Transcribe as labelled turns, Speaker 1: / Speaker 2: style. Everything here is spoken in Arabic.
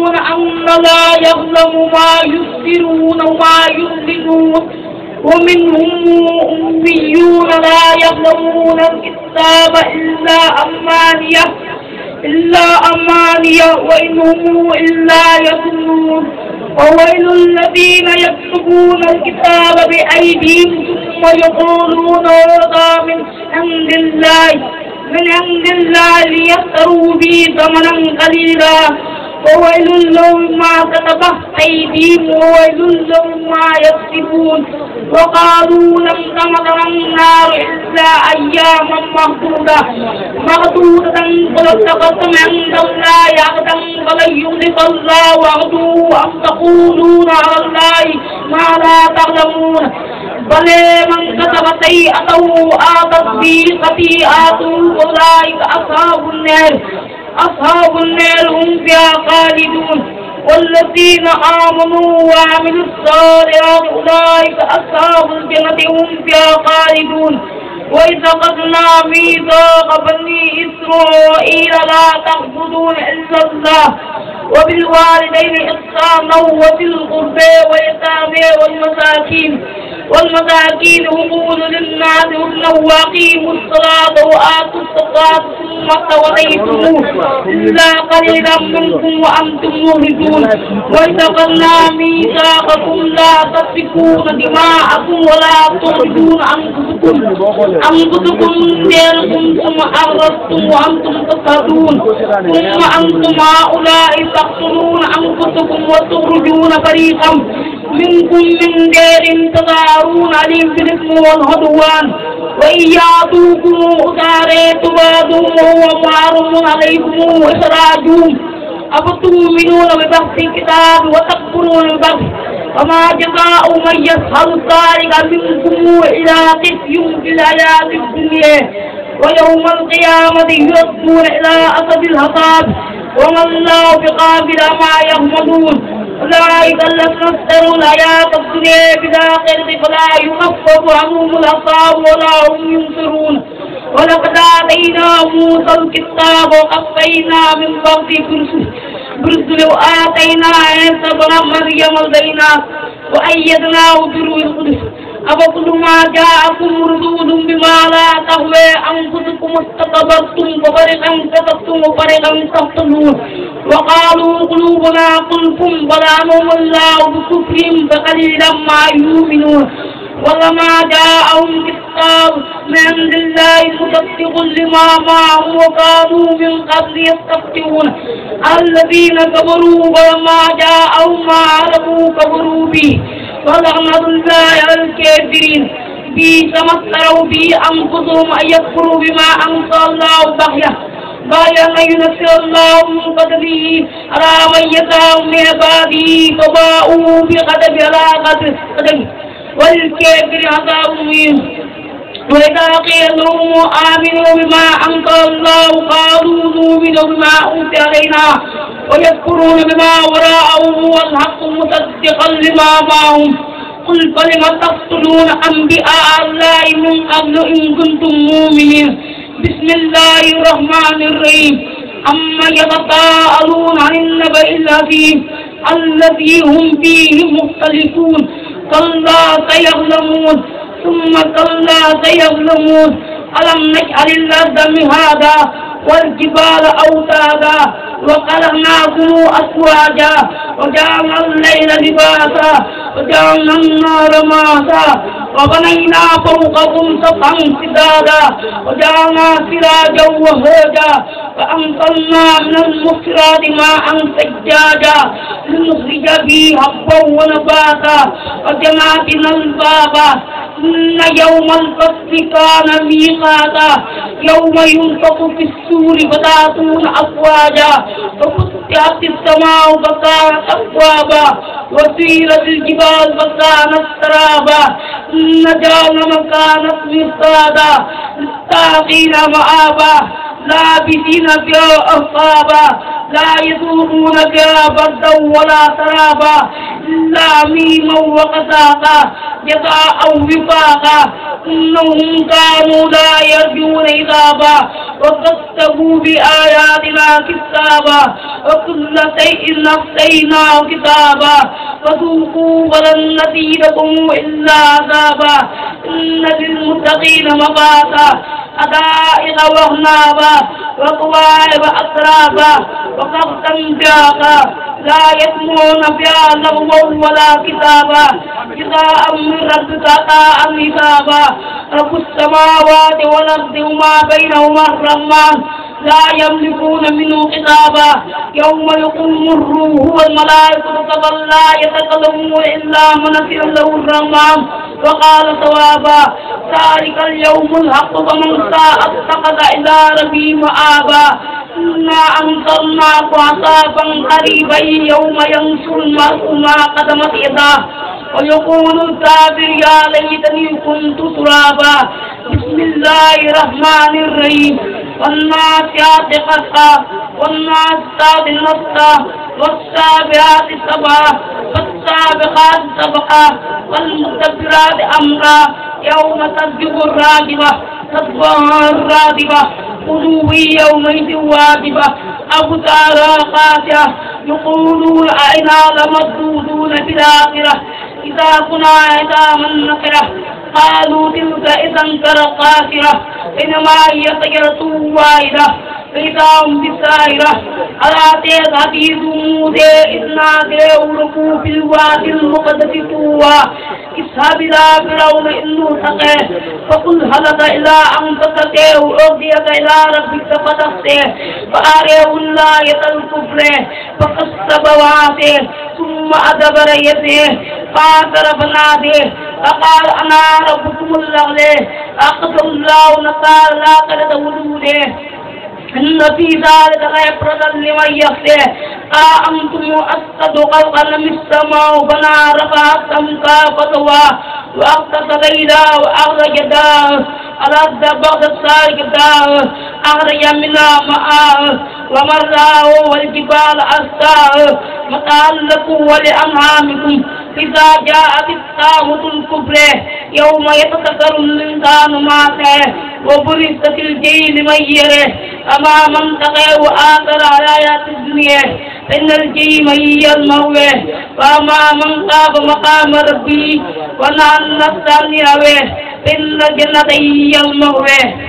Speaker 1: يحسبون أن لا يعلم ما يسرون وما يعلنون ومنهم أميون لا يعلمون الكتاب إلا أمانية وإن هم إلا يظنون وويل الذين يكتبون الكتاب بأيديهم ثم يقولون هذا من عند الله ليشتروا به ثمنا قليلا وويل لهم ما كتبت أيديهم وويل لهم ما يكسبون وقالوا لم تمطر النار إلا أياما معدودة قل اتخذتم عند الله عهدا فلن يخلف الله وعده أم تقولون على الله ما لا تعلمون بل من كتب سيئة آتت به خطيئته أولئك أصحاب النار هم فيها خالدون والذين آمنوا وعملوا الصالحات أولئك أصحاب الجنة هم فيها خالدون وإذا أخذنا ميثاق بني إسرائيل لا تعبدون إلا الله وبالوالدين إحسانا وذي القربى واليتامى والمساكين حقوق للناس وأقيموا الصلاة وآتوا الزكاة ثم توليتم إلا قليلا منكم وأنتم معرضون وإذا أخذنا ميثاقكم لا تسفكون دماءكم ولا تخرجون أنفسكم دينكم ثم أغرضتم وأنتم تشهدون ثم أنتم هؤلاء تقتلون أنفسكم وتخرجون فريقا منكم من دير تظاهرون عليهم بالإثم والعدوان وإن يأتوكم أسارى تبادوا وهو محرم عليكم إخراجهم أفتؤمنون ببعض الكتاب وتكفرون ببعض وما جزاء من يفعل ذلك منكم إلا خزي في الحياة الدنيا ويوم القيامة يردون إلى أسد العذاب وما الله بغافل عما يعملون أولئك الذين اشتروا الحياة الدنيا بالآخرة فلا يخفف عنهم العذاب ولا هم ينصرون ولقد آتينا موسى الكتاب وقفينا من بعد برسل وآتينا عيسى بن مريم البينات وأيدناه بروح القدس أفكلما جاءكم رسول بما لا تهوى أنفسكم استكبرتم ففريقا كذبتم وفريقا تقتلون وقالوا قلوبنا غلف بلعنهم الله بكفرهم فقليلا ما يؤمنون ولما جاءهم كتاب من عند الله مصدق لما معهم وكانوا من قبل يستفتحون الذين كفروا ولما جاءهم ما عرفوا كفروا به ولعنة الله على الكافرين بئس ما اشتروا به أنفسهم أن يكفروا بما أنزل الله بغيا أن ينزل الله من فضله على من يشاء من عباده فباءوا بغضب على غضب والكافر عذاب مهين وإذا قيل لهم آمنوا بما أنزل الله قالوا نؤمن بما أنزل علينا ويذكرون بما وراءه والحق مصدقا لما معهم قل فلم تقتلون أنبياء الله من قبل إن كنتم مؤمنين بسم الله الرحمن الرحيم أما يتساءلون عن النبأ العظيم الذي هم فيه مختلفون كلا سيعلمون ثم كلا سيعلمون ألم نجعل الأرض مهادا والجبال أوتادا وخلقناكم أزواجا وجعلنا الليل لباسا وجعلنا النهار معاشا وبنينا فوقكم سبعا شدادا وجعلنا سراجا وهاجا وأنزلنا من المعصرات ماء ثجاجا لنخرج به حبا ونباتا وجنات ألفافا إن يوم الفصل كان ميقاتا يوم ينفخ في الصور فتأتون أفواجا وفتحت السماء فكانت أبوابا وسيرت الجبال فكانت سرابا إن جهنم كانت مرصادا للطاغين مآبا لابسين فيها أحقابا لا يذوقون فيها بردا ولا شرابا إلا ميما وغساقا جزاء وفاقا إنهم كانوا لا يرجون حسابا وكذبوا بآياتنا كذابا وكل شيء أحصيناه كتابا فذوقوا فلن نزيدكم إلا عذابا إن للمتقين مفازا حدائق وأعنابا وكواعب أترابا وكأسا دهاقا لا يسمعون فيها لغوا ولا كتابا جزاء من ربك عطاء حسابا رب السماوات والأرض وما بينهما الرحمن لا يملكون منه خطابا يوم يقوم الروح والملائكة صفا لا يتكلمون إلا من أذن له الرحمن وقال صوابا ذلك اليوم الحق فمن شاء اتخذ إلى ربه مآبا إنا أنصرناك عذابا قريبا يوم ينصر المرء ما قدمت يداه ويقول الكافر يا ليتني كنت ترابا بسم الله الرحمن الرحيم والناشئات غرقا والناشطات نشطا والسابحات سبحا والسابقات سبقا والمدبرات أمرا يوم ترجف الراجفة تتبعها الرادفة قلوب يومئذ واجفة أبصارها خاشعة يقولون أئنا لمردودون في الآخرة إذا كنا عظاما نخرة قالوا تلك إذا كرة خاسرة إنما هي شجرة واحدة فإذا هم بالساهرة ألا تهتدي ثمود إذ نادوا ركوب في الوادي المقدس طوى اذهب إلى فرعون إنه طغى فقل هل لك إلى أن تستطيع أهديك إلى ربك فتخشى فأريه الآية الكبرى فكذب وعصى ثم أدبر يسعى فاعترف نادى فقال أنا ربكم الأعلى أخذ الله نكال الآخرة وجوده إن في ذلك لعبرة لمن يخشى أأنتم أشد خلقا أم السماء بناها رفعت سمكها فسواها وأغطش ليلها وأخرج داءه الأرض بعد ذلك داءه أخرج منها ماءها ومرعاها والجبال أرساها متاعا لكم ولأنعامكم إذا جاءت الطامة الكبرى يوم يتذكر الإنسان ما سعى وبرزت الجحيم لمن يره أما من تقى وآثر الحياة الدنيا فإن الجحيم هي المأوى وأما من خاف مقام ربه ونهى النفس عن الهوى فإن الجنة هي المأوى.